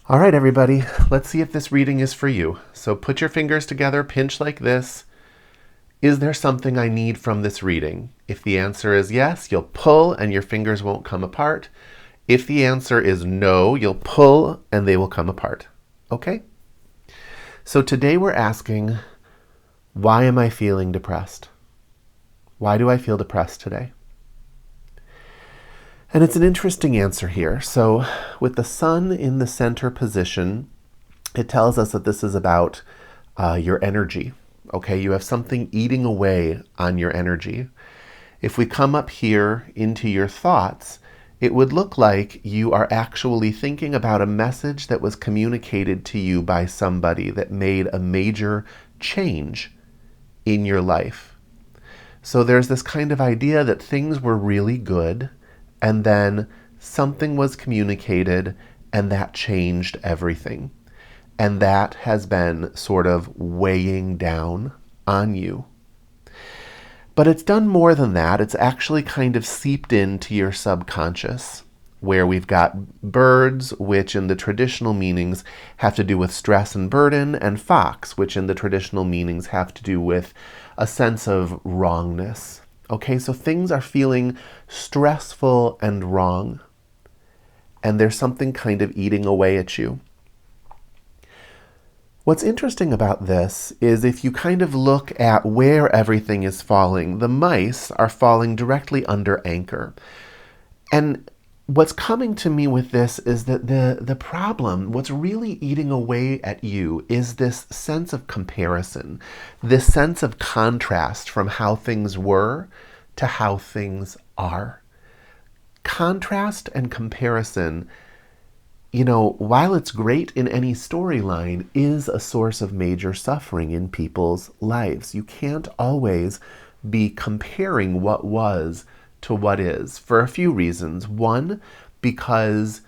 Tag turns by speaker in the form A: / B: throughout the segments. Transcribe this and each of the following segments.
A: All right, everybody, let's see if this reading is for you. So put your fingers together, pinch like this. Is there something I need from this reading? If the answer is yes, you'll pull and your fingers won't come apart. If the answer is no, you'll pull and they will come apart. Okay? So today we're asking, why am I feeling depressed? Why do I feel depressed today? And it's an interesting answer here. So with the sun in the center position, it tells us that this is about your energy. Okay, you have something eating away on your energy. If we come up here into your thoughts, it would look like you are actually thinking about a message that was communicated to you by somebody that made a major change in your life. So there's this kind of idea that things were really good, and then something was communicated, and that changed everything. And that has been sort of weighing down on you. But it's done more than that. It's actually kind of seeped into your subconscious, where we've got birds, which in the traditional meanings have to do with stress and burden, and fox, which in the traditional meanings have to do with a sense of wrongness. Okay, so things are feeling stressful and wrong, and there's something kind of eating away at you. What's interesting about this is if you kind of look at where everything is falling, the mice are falling directly under anchor. And what's coming to me with this is that the problem, what's really eating away at you is this sense of comparison, this sense of contrast from how things were to how things are. Contrast and comparison, while it's great in any storyline, is a source of major suffering in people's lives. You can't always be comparing what was to what is for a few reasons. One, because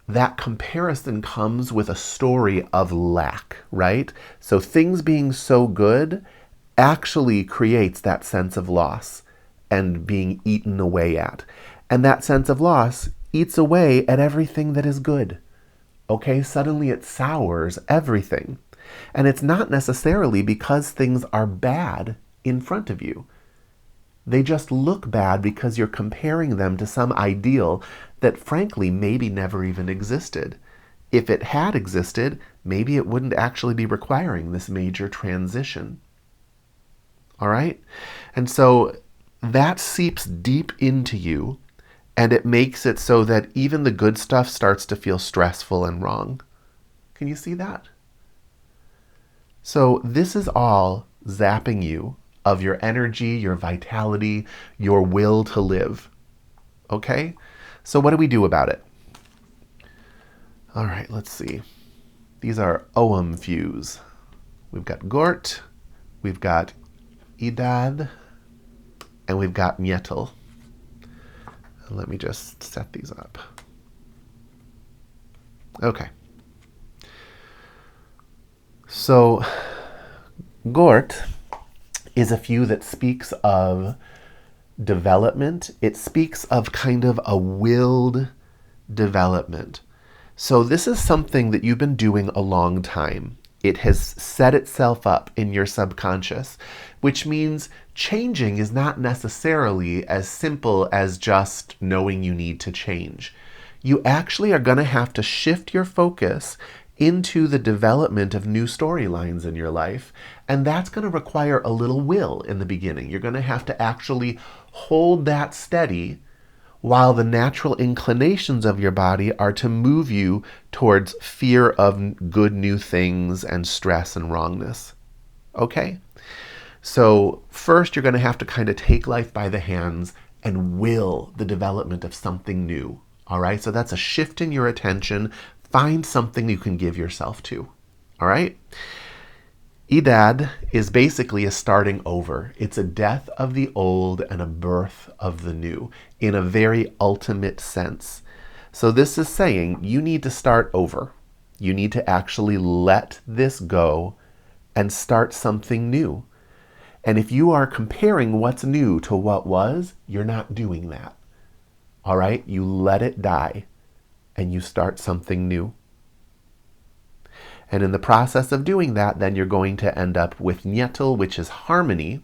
A: that comparison comes with a story of lack, right? So things being so good actually creates that sense of loss and being eaten away at. And that sense of loss eats away at everything that is good. Okay, suddenly it sours everything. And it's not necessarily because things are bad in front of you. They just look bad because you're comparing them to some ideal that frankly maybe never even existed. If it had existed, maybe it wouldn't actually be requiring this major transition. All right? And so that seeps deep into you, and it makes it so that even the good stuff starts to feel stressful and wrong. Can you see that? So this is all zapping you of your energy, your vitality, your will to live. Okay? So what do we do about it? All right, let's see. These are Oum views. We've got Gort, we've got Idad, and we've got Nyetel. Let me just set these up. Okay. So, Gort is a view that speaks of development. It speaks of kind of a willed development. So this is something that you've been doing a long time. It has set itself up in your subconscious, which means changing is not necessarily as simple as just knowing you need to change. You actually are going to have to shift your focus into the development of new storylines in your life, and that's going to require a little will in the beginning. You're going to have to actually hold that steady while the natural inclinations of your body are to move you towards fear of good new things and stress and wrongness. Okay? So first you're going to have to kind of take life by the hands and will the development of something new. All right? So that's a shift in your attention. Find something you can give yourself to. All right? Idad is basically a starting over. It's a death of the old and a birth of the new in a very ultimate sense. So this is saying you need to start over. You need to actually let this go and start something new. And if you are comparing what's new to what was, you're not doing that. All right? You let it die and you start something new. And in the process of doing that, then you're going to end up with nietel, which is harmony.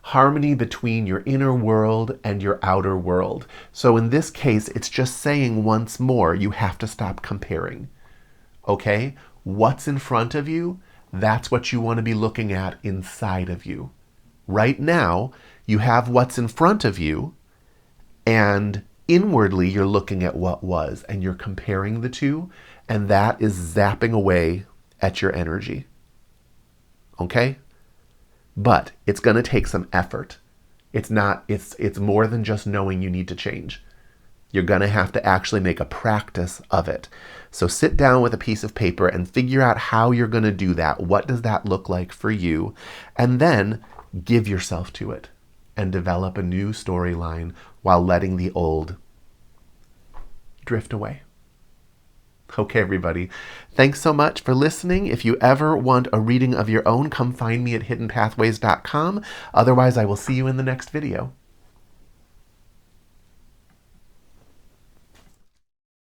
A: Harmony between your inner world and your outer world. So in this case, it's just saying once more, you have to stop comparing. Okay? What's in front of you, that's what you want to be looking at inside of you. Right now, you have what's in front of you, and inwardly you're looking at what was, and you're comparing the two, and that is zapping away at your energy. Okay? But it's going to take some effort. It's more than just knowing you need to change. You're going to have to actually make a practice of it. So sit down with a piece of paper and figure out how you're going to do that. What does that look like for you? And then give yourself to it and develop a new storyline while letting the old drift away. Okay, everybody. Thanks so much for listening. If you ever want a reading of your own, come find me at hiddenpathways.com. Otherwise, I will see you in the next video.